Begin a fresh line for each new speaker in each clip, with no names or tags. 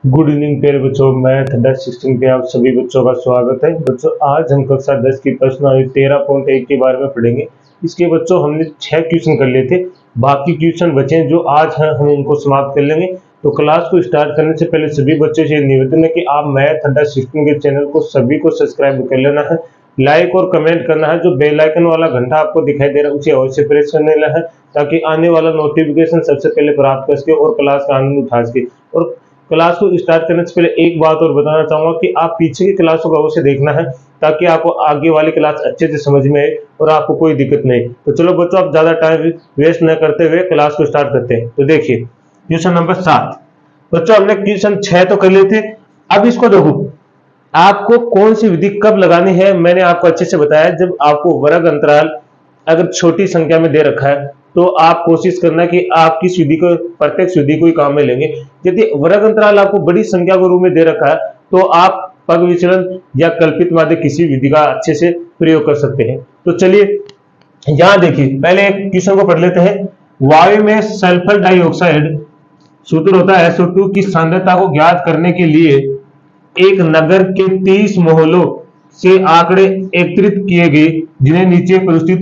Good evening प्यारे बच्चों। Math 10 16 पे आप सभी बच्चों का स्वागत है। बच्चों आज हम कक्षा 10 की प्रश्नावली 13.1 के बारे में पढ़ेंगे। इसके बच्चों हमने 6 क्वेश्चन कर लिए थे, बाकी क्वेश्चन बचे हैं जो आज हैं हम उनको समाप्त कर लेंगे। तो क्लास को स्टार्ट करने से पहले सभी बच्चों से निवेदन है कि आप मैथ 10 16 के चैनल को सभी को सब्सक्राइब कर लेना है, लाइक और कमेंट करना है। जो बेल आइकन वाला घंटा आपको दिखाई दे रहा है उसे अवश्य प्रेस करने लेना है, ताकि आने वाला नोटिफिकेशन सबसे पहले प्राप्त कर सके और क्लास का आनंद उठा सके। और क्लास को स्टार्ट करने से पहले एक बात और बताना चाहूंगा कि आप पीछे की क्लासों को अवश्य देखना है, ताकि आपको आगे वाली क्लास अच्छे से समझ में आए और आपको कोई दिक्कत नहीं। तो चलो बच्चों, आप ज्यादा टाइम वेस्ट न करते हुए क्लास को स्टार्ट करते हैं। तो देखिए क्वेश्चन नंबर 7। बच्चों हमने क्वेश्चन 6 तो कर लिए थे, अब इसको देखो आपको कौन सी विधि कब लगानी है। मैंने आपको अच्छे से बताया, जब आपको वर्ग अंतराल अगर छोटी संख्या में दे रखा है तो आप कोशिश करना कि आप किस विधि को, प्रत्येक विधि को ही काम में लेंगे। यदि वर्ग अंतराल आपको बड़ी संख्या के रूप में दे रखा है तो आप पग विचलन या कल्पित माध्य किसी विधि का अच्छे से प्रयोग कर सकते हैं। तो चलिए यहां देखिए, पहले एक क्वेश्चन को पढ़ लेते हैं। वायु में सल्फर डाइऑक्साइड, सूत्र होता है SO2 की सांद्रता को ज्ञात करने के लिए एक नगर के 30 मोहल्लों से आंकड़े एकत्रित किए गए, जिन्हें नीचे प्रस्तुत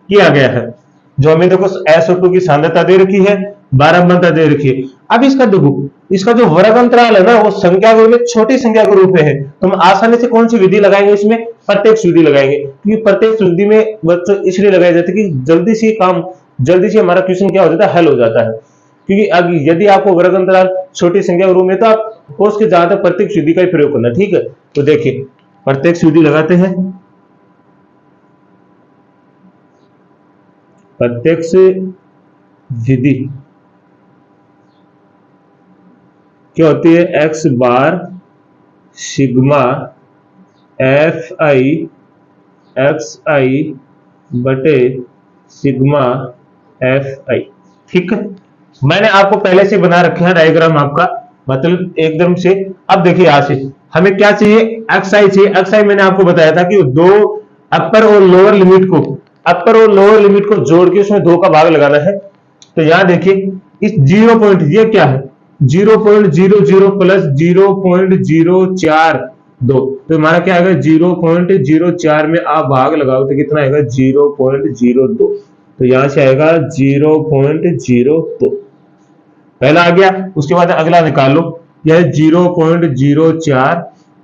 किया गया है। जो हमें देखो SO2 की सांद्रता दे रखी है, बारंबारता दे रखी है। अब इसका देखो, इसका जो वर्ग अंतराल है ना वो संख्या के रूप में छोटी संख्या के रूप में है, तो हम आसानी से कौन सी विधि लगाएंगे, इसमें प्रत्येक विधि लगाएंगे। क्योंकि प्रत्येक विधि में बच्चों इसलिए लगाई जाती है कि जल्दी से हमारा क्वेश्चन क्या हो जाता है, हल हो जाता है। क्योंकि अब यदि आपको वर्ग अंतराल छोटी संख्या के रूप में, तो आप कोर्स के ज्यादा प्रत्येक विधि का ही प्रयोग करना, ठीक है। तो देखिए प्रत्येक विधि लगाते हैं। प्रत्यक्ष विधि क्या होती है, x bar sigma f i x i बटे सिग्मा एफ आई, ठीक है। मैंने आपको पहले से बना रखे हैं डायग्राम आपका, मतलब एकदम से। अब देखिए यहां से हमें क्या चाहिए, एक्स आई चाहिए। एक्स आई मैंने आपको बताया था कि दो अपर और लोअर लिमिट को जोड़ के उसमें 2 का भाग लगाना है। तो यहां देखिए इस 0 पॉइंट, ये क्या है 0.00 प्लस 0.042, तो हमारा क्या आएगा 0.04 में आप भाग लगाओ तो कितना आएगा 0.02। तो यहां से आएगा 0.02, पहला आ गया। उसके बाद अगला निकाल लो, यह 0.04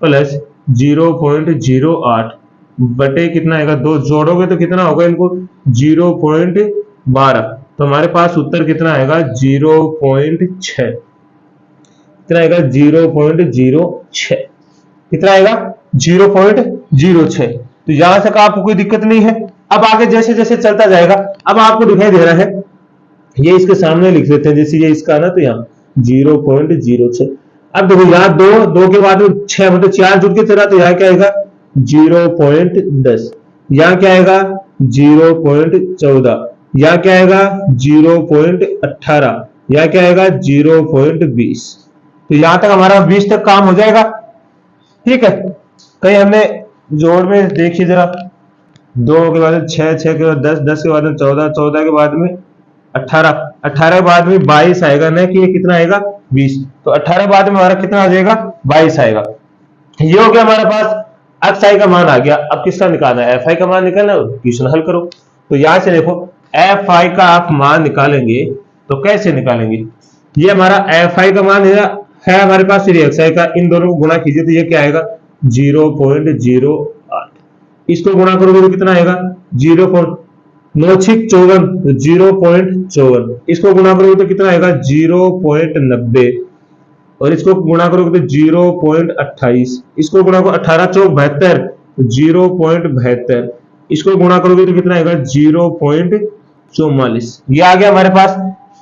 प्लस 0.08 बटे कितना आएगा 2, जोड़ोगे तो कितना होगा इनको 0.12। तो हमारे पास उत्तर कितना आएगा 0.6, कितना आएगा 0.06, कितना आएगा 0.06। तो यहां तक आपको कोई दिक्कत नहीं है। अब आगे जैसे जैसे चलता जाएगा, अब आपको दिखाई दे रहा है, ये इसके सामने लिख देते हैं, जैसे ये इसका ना, तो यहाँ 0.06। अब देखो यहाँ दो के बाद में 6 मतलब 4 जुड़ के चला, तो यहाँ क्या आएगा 0.10, यहाँ क्या आएगा 0.14, यहाँ क्या आएगा 0.18, यहाँ क्या आएगा 0.20। तो यहां तक हमारा 20 तक काम हो जाएगा, ठीक है। कहीं हमने जोड़ में देखिए जरा, 2 के बाद 6, 6 के बाद 10, 10 के बाद में 14, 14 के बाद में 18, 18 के बाद में 22 आएगा ना, कि ये कितना आएगा 20। तो 18 के बाद में हमारा कितना आ जाएगा 22 आएगा। ये हो गया हमारे पास, एक्स आई का मान आ गया। अब किसका निकालना है, एफ आई का मान निकालना है, क्वेश्चन हल करो। तो यहां से देखो एफ आई का आप मान निकालेंगे तो कैसे निकालेंगे, ये हमारा एफ आई का मान है हमारे पास, फिर एक्स आई का, इन दोनों को गुणा कीजिए तो ये क्या आएगा 0.08, इसको गुणा करोगे तो कितना आएगा 0.54, 0.54, इसको गुणा करोगे तो कितना आएगा 0.90, और इसको गुणा करोगे तो 0.28, इसको गुणा करो 18 चौक 72, 0.72, इसको गुणा करोगे तो कितना आएगा 0.44। ये आ गया हमारे पास,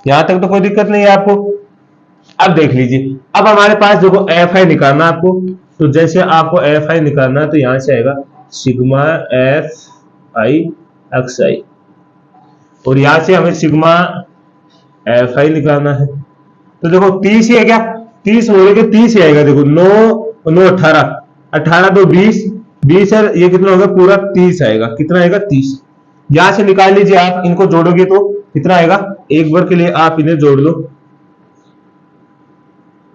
यहां तक तो कोई दिक्कत नहीं है आपको। अब देख लीजिए, अब हमारे पास देखो एफ आई निकालना आपको, तो जैसे आपको एफ आई निकालना है तो यहां से आएगा सिग्मा एफ आई एक्स आई, और यहां से हमें सिग्मा एफ आई निकालना है। तो देखो 30 ही है क्या, 30 बोले के 30 ही आएगा। देखो 9 9 18, 18 तो 20, 20 है, ये कितना होगा पूरा 30 आएगा, कितना आएगा 30। यहां से निकाल लीजिए आप, इनको जोड़ोगे तो कितना आएगा, एक बार के लिए आप इन्हें जोड़ लो,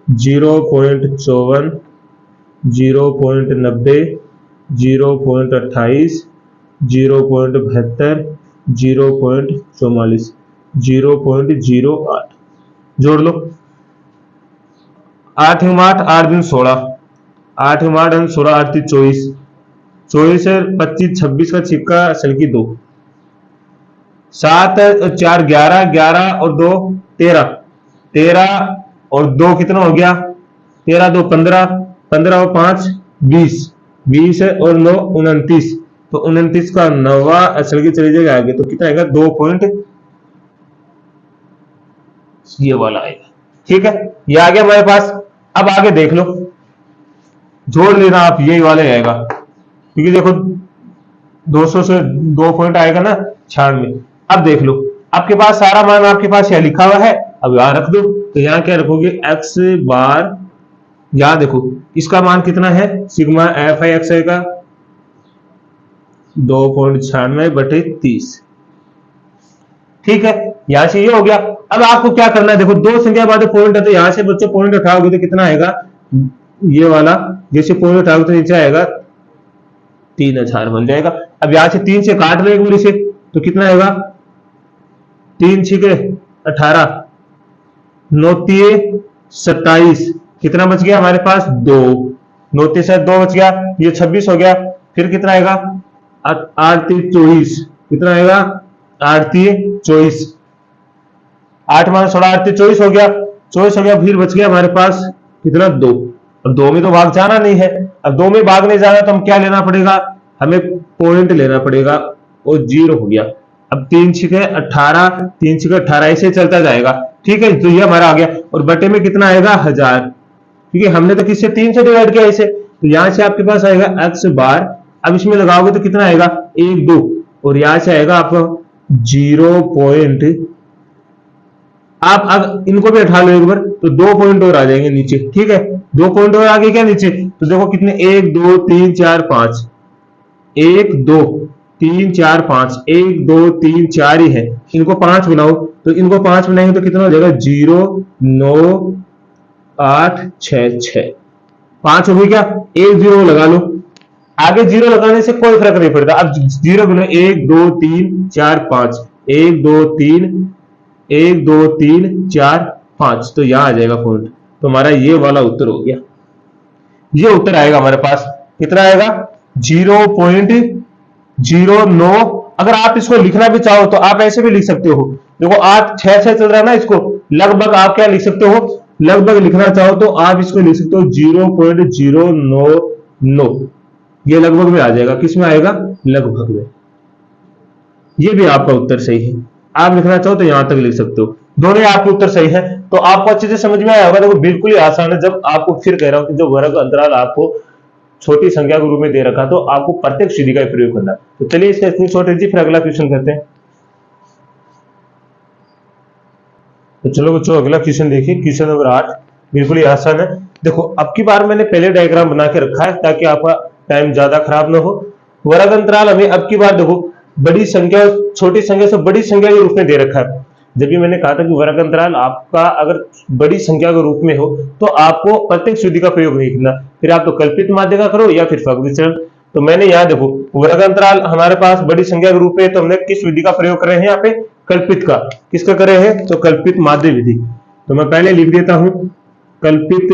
0.54, 0.90, 0.28, 0.72, 0.44, 0.08। जोड़ लो। 8 × 8 8 दिन 16, 8 × 8 16, 8 × 24, 24 है 25, 26 का छिक्का सलकी 2, 7 और 4 11, 11 और 2 13, 13 और 2 कितना हो गया, 13 2 15, 15 और 5 20, 20 है और 9 29, तो 29 का 9वां असल की चली जाएगा आगे, तो कितना आएगा 2 पॉइंट, ये वाला आएगा। ठीक है, ये आ गया हमारे पास। अब आगे देख लो, जोड़ लेना आप, यही वाले आएगा, क्योंकि देखो 200 से 2 पॉइंट आएगा ना 96। अब देख लो, आपके पास सारा मान आपके पास यह लिखा हुआ है, अब यहां रख दो। तो यहां क्या रखोगे, एक्स बार, यहां देखो इसका मान कितना है, सिग्मा एफ आई एक्स आई का 2.96/30। ठीक है, यहां से ये हो गया। अब आपको क्या करना है, देखो दो संख्या बाद पॉइंट है, तो यहां से बच्चों पॉइंट उठाओगे तो कितना आएगा, ये वाला जैसे पॉइंट उठाओगे तो नीचे आएगा 3000 बन जाएगा। अब यहां से 3 से काट लो एक बार इसे, तो कितना आएगा, 3 छिके 18, 9 तिये 27, कितना बच गया हमारे पास 2, 9 तिये 2 बच गया, ये 26 हो गया। फिर कितना आएगा, 8 3 24, कितना आएगा 8 3 24, 8 मान 16, 8 3 24 हो गया, 24 हो गया। फिर बच गया हमारे पास कितना 2। अब 2 में तो भाग जाना नहीं है, अब 2 में भाग नहीं जाना तो हम क्या लेना पड़ेगा, हमें पॉइंट लेना पड़ेगा, और 0 हो गया। अब 3 छिके 18, 3 छिके 18, ऐसे चलता जाएगा। ठीक है, तो ये हमारा आ गया, और बटे में कितना आएगा 1000, क्योंकि हमने तो किससे 3 से डिवाइड किया इसे, तो यहां से आपके पास आएगा एक्स बार। अब इसमें लगाओगे तो कितना आएगा 1 2, और यहां से आएगा आपको 0 पॉइंट, आप अगर इनको भी उठा लो एक बार तो 2 पॉइंट और आ जाएंगे नीचे। ठीक है, 2 पॉइंट और आगे क्या नीचे, तो देखो कितने 1 2 3 4 5, 1 2 3 4 5, 1 2 3 4 ही है, इनको 5 बनाओ, तो इनको 5 बनाएंगे तो कितना हो जाएगा 0 9 8 6 6, 5 हो गई क्या, 1 0 लगा लो। आगे 0 लगाने से कोई फर्क नहीं पड़ता, अब 0 गिनो 1 2 3 4 5, 1 2 3 1 2 3 4 5, तो यहां आ जाएगा पॉइंट। तो हमारा ये वाला उत्तर हो गया, ये उत्तर आएगा हमारे पास, कितना आएगा 0.09। अगर आप इसको लिखना भी चाहो तो आप ऐसे भी लिख सकते हो, देखो 8 6 6 चल रहा है ना, इसको लगभग आप क्या लिख सकते हो, लगभग लिखना चाहो तो आप इसको लिख सकते हो 0.099, ये लगभग में आ जाएगा, किस में आएगा, लगभग में। ये भी आपका उत्तर सही है, आप लिखना चाहो तो यहां तक लिख सकते हो, दोनों आपके उत्तर सही है। तो आपको अच्छे से समझ में आया होगा, देखो बिल्कुल ही आसान है। जब आपको फिर कह रहा हूं कि जो वर्ग अंतराल आपको छोटी संख्या के रूप में दे रखा, तो आपको प्रत्यक्ष विधि का प्रयोग करना। तो चलिए इसका स्क्रीनशॉट लीजिए, फिर अगला क्वेश्चन करते हैं। तो चलो बच्चों अगला क्वेश्चन देखिए, क्वेश्चन नंबर 8, बिल्कुल ही आसान है। देखो अब की बार मैंने पहले डायग्राम बना के रखा है ताकि आपका टाइम ज्यादा खराब ना हो। वर्ग अंतराल हमें अब की बार देखो बड़ी संख्या छोटी संख्या से बड़ी संख्या के रूप में दे रखा है। जब भी मैंने कहा था कि वर्ग अंतराल आपका अगर बड़ी संख्या के रूप में हो तो आपको प्रत्यक्ष विधि का प्रयोग नहीं करना, फिर आप तो कल्पित माध्य का करो या फिर फग विचरण। तो मैंने यहाँ देखो वर्ग अंतराल हमारे पास बड़ी संख्या के रूप में, तो हमने किस विधि का प्रयोग कर रहे हैं यहाँ पे, कल्पित का। किसका कर रहे हैं, तो कल्पित माध्य विधि। तो मैं पहले लिख देता हूं कल्पित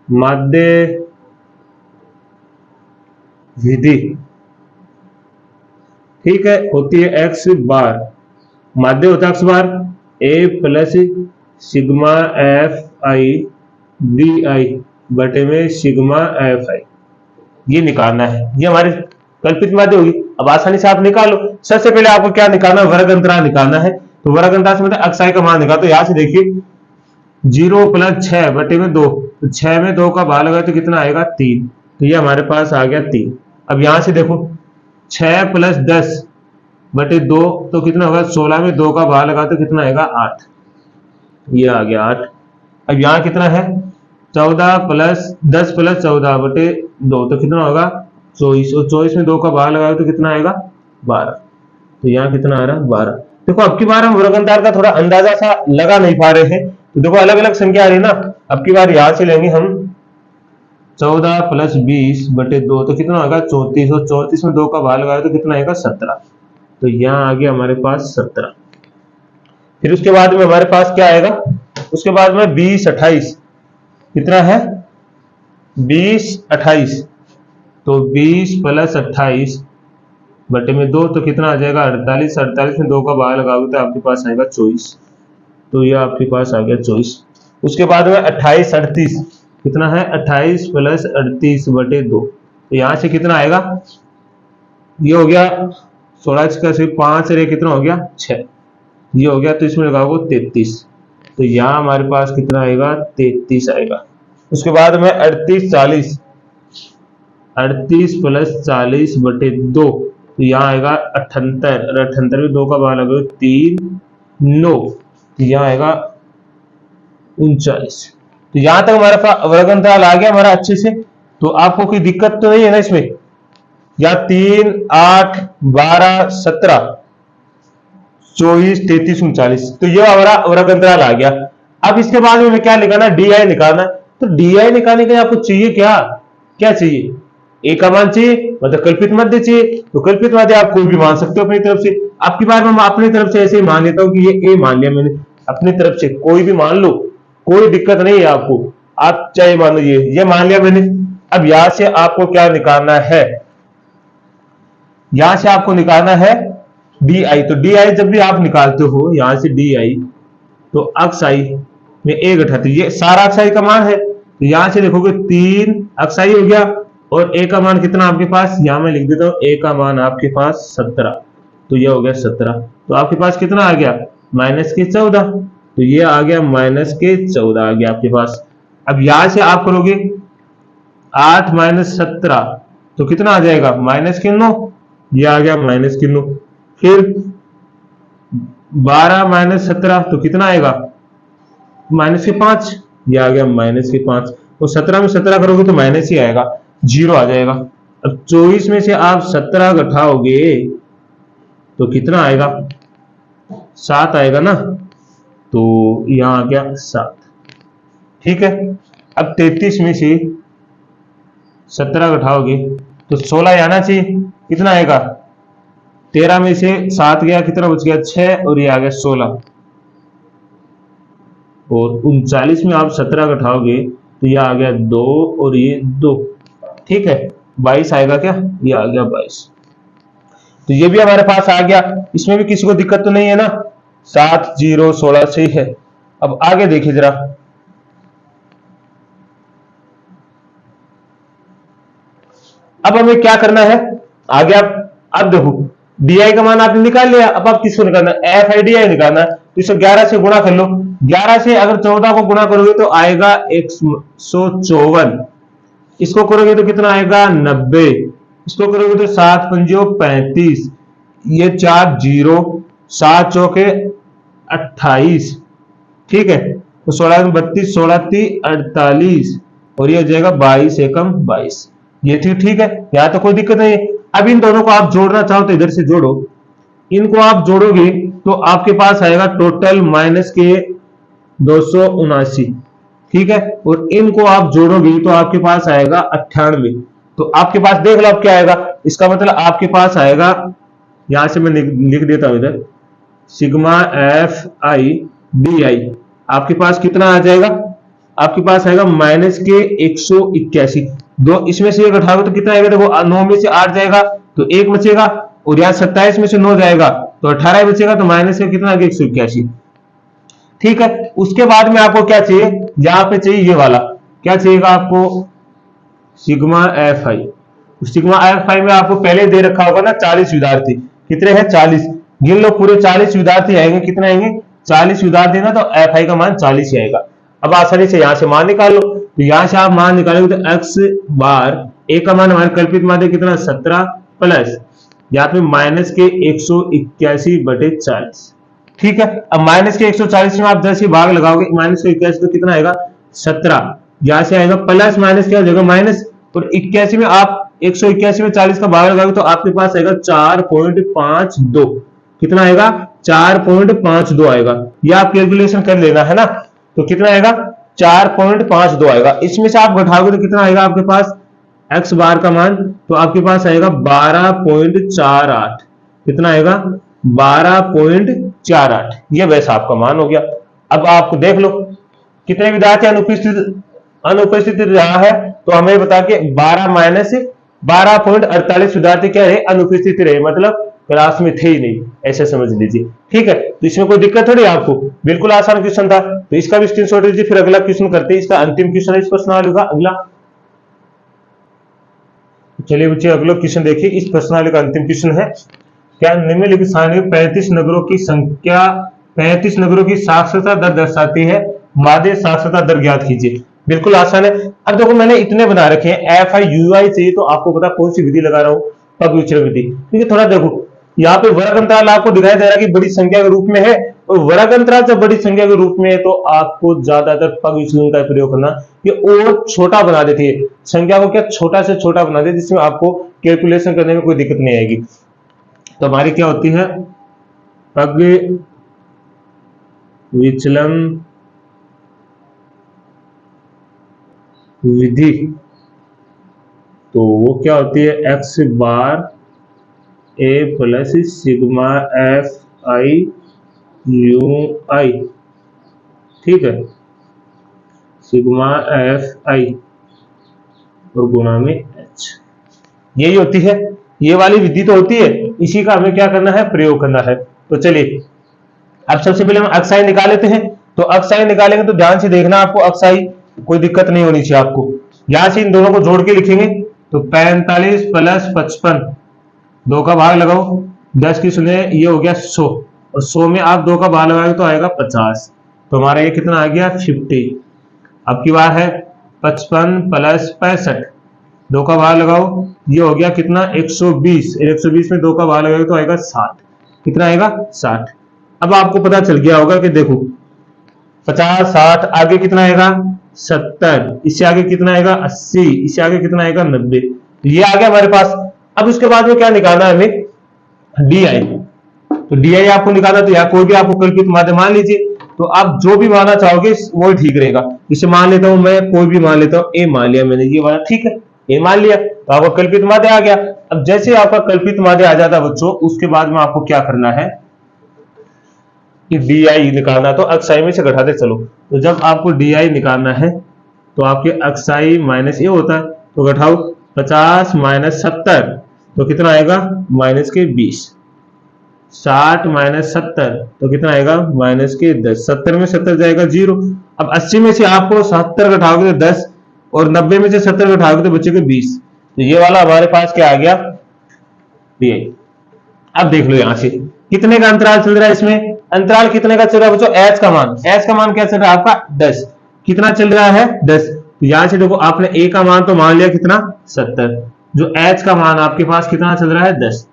माध्य विधि। ठीक है, होती है एक्स बार, माध्य होता है x bar A plus sigma f I D I बटे में सिग्मा एफ आई, ये निकालना है, ये हमारी कल्पित माध्य होगी। अब आसानी से आप निकालो। सबसे पहले आपको क्या निकालना है, वर्ग अंतराल निकालना है। तो वर्ग अंतराल से मतलब अक्साई का मान निकालो। तो यहां से देखिए 0 + 6 बटे में 2, तो 6 में 2 का भाग लगा तो कितना आएगा 3, तो ये हमारे पास आ गया 3। अब यहां से देखो 6 + 10 बटे 2 तो कितना होगा 16 में 2 का भाग लगा तो कितना आएगा 8, ये आ गया 8। अब यहाँ कितना है 14 + 10 + 14 बटे 2 तो कितना होगा 24, और 24 में 2 का भाग लगाओ तो कितना आएगा 12, तो यहाँ कितना आ रहा है 12। देखो अब की बार हम वर्ग अंतर का थोड़ा अंदाजा सा लगा नहीं पा रहे हैं, तो देखो अलग अलग संख्या आ रही है ना। अब की बार यहां से लेंगे हम 14 प्लस 20 बटे 2, तो कितना होगा 34, और 34 में 2 का भाग लगाए तो कितना आएगा 17। तो यहाँ आ गया हमारे पास 17। फिर उसके बाद में हमारे पास क्या आएगा, उसके बाद में 20 28 कितना है 20 28, तो 20 प्लस 28 बटे में 2 तो कितना आ जाएगा 48, 48 में 2 का भाग लगाओगे तो आपके पास आएगा 24। तो ये आपके पास आ गया 24। उसके बाद में 28 38 कितना है 28 प्लस 38 बटे 2, तो यहां से कितना आएगा, ये हो गया 16 का से 5 रे कितना हो गया 6, ये हो गया, तो इसमें लगाओगे 33, तो यहाँ हमारे पास कितना आएगा 33 आएगा। उसके बाद में 38 40 38 प्लस 40 बटे 2, तो यहाँ आएगा 78, और 78 में 2 का भाग लगाओगे 3 9, तो यहाँ आएगा 39। तो यहां तक हमारे पास वर्ग अंतराल आ गया हमारा अच्छे से, तो आपको कोई दिक्कत तो नहीं है ना इसमें, या 3 8 12 17 24 33 39, तो ये हमारा वर्ग अंतराल आ गया। अब इसके बाद में क्या निकालना, डी आई निकालना। तो डी आई निकालने के लिए आपको चाहिए क्या, क्या चाहिए, ए का मान चाहिए, मतलब कल्पित मध्य चाहिए। तो कल्पित मध्य आप कोई भी मान सकते हो अपनी तरफ से। आपकी बार मैं अपनी तरफ से ऐसे ही मान लेता हूं कि ये ए मान लिया मैंने अपनी तरफ से, कोई भी मान लो, कोई दिक्कत नहीं है आपको, आप चाहे मान लो ये मान लिया मैंने। अब यहां से आपको क्या निकालना है, यहां से आपको निकालना है डी आई। तो डी आई जब भी आप निकालते हो यहां से डी आई, तो अक्ष आई में ए घटाते, ये सारा अक्ष आई का मान है, तो यहां से देखोगे 3 अक्ष आई हो गया, और ए का मान कितना आपके पास, यहां मैं लिख देता हूं ए का मान आपके पास 17, तो ये हो गया 17। तो आपके पास कितना आ गया -14, तो ये आ गया -14 आ गया आपके पास। अब यहां से आप करोगे 8 - 17 तो कितना आ जाएगा -9, ये आ गया -9। फिर 12 - 17 तो कितना आएगा -5, ये आ गया -5। तो 17 में 17 करोगे तो माइनस ही आएगा, 0 आ जाएगा। अब 24 में से आप 17 घटाओगे तो कितना आएगा 7 आएगा ना, तो यहां आ गया 7, ठीक है। अब 33 में से 17 घटाओगे तो 16 आना चाहिए, कितना आएगा 13 में से 7 गया, कितना बच गया 6, और ये आ गया 16। और 39 में आप 17 घटाओगे तो ये आ गया 2, और ये 2, ठीक है 22 आएगा क्या, ये आ गया 22। तो ये भी हमारे पास आ गया, इसमें भी किसी को दिक्कत तो नहीं है ना, 7 0 16 सही है। अब आगे देखिए जरा, अब हमें क्या करना है आगे। अब देखो डी आई का मान आपने निकाल लिया, अब आप किसको निकालना है, एफ आई डी आई निकालना है। तो इसे 11 से गुणा कर लो, 11 से अगर 14 को गुणा करोगे तो आएगा 154, इसको करोगे तो कितना आएगा 90, इसको करोगे तो 7 पंजो 35, ये 4 0, 7 चौके 28, ठीक है। तो 16 में 32, 16 30 48, और ये हो जाएगा 22 एकम 22, ये ठीक है, यहां तो कोई दिक्कत नहीं है। अब इन दोनों को आप जोड़ना चाहो तो इधर से जोड़ो, इनको आप जोड़ोगे तो आपके पास आएगा टोटल माइनस के 279, ठीक है। और इनको आप जोड़ोगे तो आपके पास आएगा 98, तो आपके पास देख लो अब क्या आएगा, इसका मतलब आपके पास आएगा, यहां से मैं लिख देता हूं इधर, sigma f I D I आपके पास कितना आ जाएगा, आपके पास आएगा माइनस के 181। दो इसमें से एक घटाओगे तो कितना आएगा, देखो 9 में से 8 जाएगा तो 1 बचेगा, और यहाँ 27 में से 9 जाएगा तो 18 बचेगा, तो माइनस का कितना आ गया 181, ठीक है। उसके बाद में आपको क्या चाहिए, यहां पे चाहिए ये वाला, क्या चाहिएगा आपको सिग्मा एफ आई। सिग्मा एफ आई में आपको पहले दे रखा होगा ना 40 विद्यार्थी, कितने हैं 40, गिन लो पूरे 40 विद्यार्थी आएंगे, कितने आएंगे 40 विद्यार्थी ना, तो एफ आई का मान 40 ही आएगा। अब आसानी से यहां से मान निकाल लो, तो यहां से आप मान निकालोगे तो x बार a का मान हमारे कल्पित मान कितना 17 प्लस यहाँ पे माइनस के 181/40, ठीक है। अब माइनस के 140 में आप 10 ही भाग लगाओगे, माइनस के 81 तो कितना आएगा 17, यहां से आएगा प्लस माइनस क्या हो जाएगा माइनस, और 81 में आप 181 में 40 का भाग लगाओगे तो आपके पास आएगा 4.52, कितना आएगा 4.52 आएगा। ये आप कैलकुलेशन कर लेना है ना। तो कितना आएगा 4.52 आएगा। इसमें से आप घटाओगे तो कितना आएगा आपके पास x बार का मान, तो आपके पास आएगा 12.48। कितना आएगा 12.48। ये वैसा आपका मान हो गया। अब आप देख लो कितने विद्यार्थी अनुपस्थित रहा है, तो हमें बता के 12-48 विद्यार्थी क्या रहे, अनुपस्थित रहे, मतलब क्लास में थे ही नहीं, ऐसे समझ लीजिए। ठीक है, तो इसमें कोई दिक्कत थोड़ी आपको, बिल्कुल आसान क्वेश्चन था। तो इसका भी स्क्रीनशॉट लीजिए, फिर अगला क्वेश्चन करते हैं। इसका अंतिम क्वेश्चन है इस प्रश्नावली का अगला। चलिए बच्चे अगला क्वेश्चन देखिए। इस प्रश्नावली का अंतिम क्वेश्चन है, क्या निम्नलिखित सारणी 35 नगरों की संख्या 35 नगरों की साक्षरता दर दर्शाती है, माध्य साक्षरता दर ज्ञात कीजिए। बिल्कुल आसान है। अब देखो मैंने इतने बना रखे हैं, FIUI चाहिए तो आपको पता कौन सी विधि लगा रहा हूं, पग विचरण विधि। ठीक है, थोड़ा देखो यहाँ पे वर्ग अंतराल आपको दिखाई दे रहा है कि बड़ी संख्या के रूप में है, और वर्ग अंतराल जब बड़ी संख्या के रूप में है तो आपको ज्यादातर पग विचलन का प्रयोग करना, ये और छोटा बना देती है संख्या को, क्या छोटा से छोटा बना देती है, जिसमें आपको कैलकुलेशन करने में कोई दिक्कत नहीं आएगी। तो हमारी क्या होती है पग विचलन विधि, तो वो क्या होती है x bar a plus sigma FIUI। ठीक है, सिग्मा FI और गुणा में h, यही होती है। ये वाली विधि तो होती है, इसी का हमें क्या करना है, प्रयोग करना है। तो चलिए अब सबसे पहले हम अक्साई निकाल लेते हैं। तो अक्साई निकालेंगे तो ध्यान से देखना, आपको अक्साई कोई दिक्कत नहीं होनी चाहिए आपको। यहां से इन दोनों को जोड़ के लिखेंगे, तो 45 प्लस 55, 2 का भाग लगाओ, 10 की सुने, ये हो गया 100, और 100 में आप 2 का भाग लगाओगे तो आएगा 50। तो हमारा ये कितना आ गया 50। अब की बार है 55 प्लस 65, 2 का भाग लगाओ, ये हो गया कितना 120, 120 में 2 का भाग लगाओगे तो आएगा 60। कितना आएगा 60। अब आपको पता चल गया होगा कि देखो 50 60, आगे कितना आएगा 70, इससे आगे कितना आएगा 80, इससे आगे कितना आएगा 90। ये आ गया हमारे पास। अब उसके बाद में क्या निकालना है हमें, DI। तो DI आपको निकालना, तो यहाँ कोई भी आपको कल्पित माध्य मान लीजिए, तो आप जो भी मानना चाहोगे वो ठीक रहेगा। इसे मान लेता हूं मैं, कोई भी मान लेता हूं, A मान लिया मैंने, ये वाला ठीक है, A मान लिया, तो आपका कल्पित माध्य आ गया। अब जैसे आपका कल्पित माध्य आ जाता है बच्चों, उसके बाद में आपको क्या करना है कि DI निकालना। तो अक्साई में से घटाते चलो, तो जब आपको DI निकालना है तो आपके अक्साई माइनस ये होता है, तो घटाओ 50 माइनस 70, तो कितना आएगा माइनस के 20, 60 माइनस 70, तो कितना आएगा माइनस के 10, 70 में 70 जाएगा 0। अब 80 में से आपको 70 घटाओगे तो 10, और 90 में से 70 घटाओगे तो बचेगा 20। तो ये वाला हमारे पास क्या आ गया DI। अब देख लो यहां से कितने का अंतराल चल रहा है, इसमें अंतराल कितने का चल रहा है बच्चों, h का मान क्या चल रहा है आपका 10। कितना चल रहा है 10। तो यहां से देखो आपने a का मान तो मान लिया कितना 70, जो h का मान आपके पास कितना चल रहा है 10।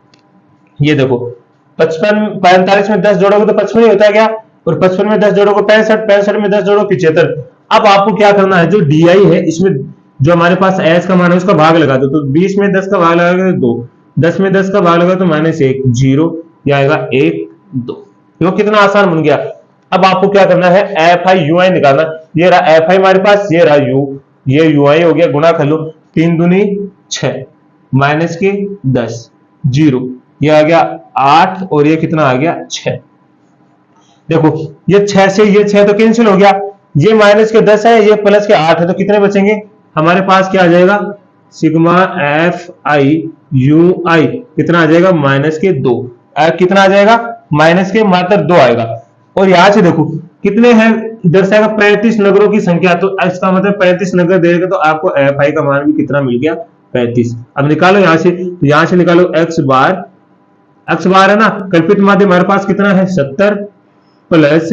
ये देखो 45 में 10 जोड़ोगे तो 55 ही होता है क्या, और 55 में 10 जोड़ोगे 65, 65 में 10 जोड़ो 75। अब आपको क्या करना है, जो DI है इसमें जो हमारे पास h का मान है उसका भाग लगा दो, तो 20 में 10 का भाग लगाओगे तो 2, 10 में 10 का भाग लगा तो -1, 0, यह आएगा 1 2। देखो कितना आसान बन गया। अब आपको क्या करना है, FIUI निकालना। ये रहा FI हमारे पास, ये रहा U, ये UI हो गया, गुणा कर लो, 3 दूनी 6, माइनस के 10, 0, ये आ गया 8, और ये कितना आ गया 6। देखो ये 6 से ये 6 तो कैंसिल हो गया, ये माइनस के 10 है, ये प्लस के 8 है, तो कितने बचेंगे हमारे पास, क्या आ जाएगा सिग्मा FIUI कितना आ जाएगा माइनस के 2, कितना आ जाएगा माइनस के मात्र 2 आएगा। और यहां से देखो कितने हैं, दर्शाएगा 35 नगरों की संख्या, तो इसका मतलब 35 नगर देगा, तो आपको FI का मान भी कितना मिल गया 35। अब निकालो यहां से, तो यहां से निकालो x बार है ना, कल्पित माध्य हमारे पास कितना है 70, प्लस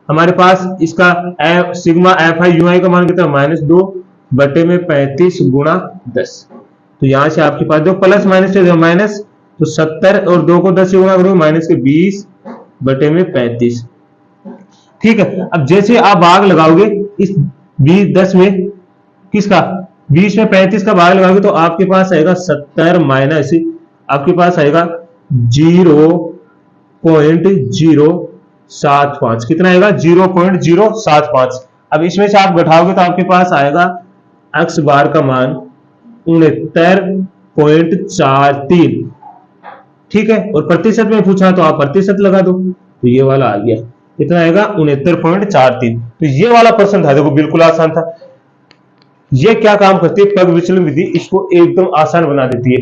हमारे पास इसका सिग्मा FIUI का मान कितना -2 बटे में 35 गुणा 10। तो यहां से आपके पास जो प्लस माइनस से माइनस, तो 70 और 2 को 10 से गुणा करोगे माइनस के 20 बटे में 35। ठीक है, अब जैसे आप भाग लगाओगे इस 10 में किसका 20 में 35 का भाग लगाओगे, तो आपके पास आएगा 70 माइनस आपके पास आएगा 0.075। कितना आएगा? 0.075। अब इसमें से आप घटाओगे तो आपके पास आएगा x बार का मान 69.43। ठीक है, और प्रतिशत में पूछा तो आप प्रतिशत लगा दो, तो ये वाला आ गया। कितना आएगा? 69.43। तो ये वाला प्रश्न था, देखो बिल्कुल आसान था। ये क्या काम करती है? पग विचलन विधि इसको एकदम आसान बना देती है।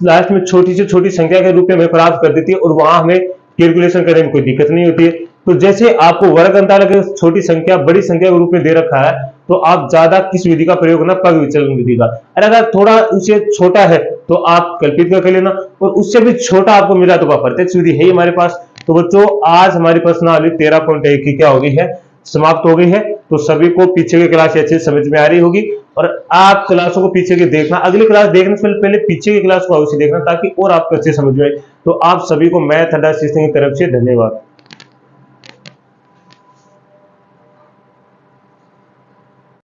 लास्ट में छोटी से छोटी संख्या के रूप में हमें प्राप्त कर देती है, और वहां हमें कैलकुलेशन करने में कोई दिक्कत नहीं होती है। तो जैसे आपको वर्ग अंतर के छोटी संख्या बड़ी संख्या के रूप में दे रखा है, तो आप ज्यादा किस विधि का प्रयोग करना? पग विचलन विधि का। और अगर थोड़ा उससे छोटा है तो आप कल्पित का कर लेना, और उससे भी छोटा आपको मिला तो प्रत्यक्ष विधि है ही हमारे पास। तो बच्चों आज हमारी प्रश्नावली 13.1 की क्या हो गई है? समाप्त हो गई है। तो सभी को पीछे की क्लास अच्छे से समझ में आ रही होगी, और आप क्लासों को पीछे के देखना, अगली क्लास देखने से पहले पीछे की क्लास को अवश्य देखना, ताकि और आपको अच्छे समझ में आए। तो आप सभी को मैथ अड्डा सिस्टम की तरफ से धन्यवाद।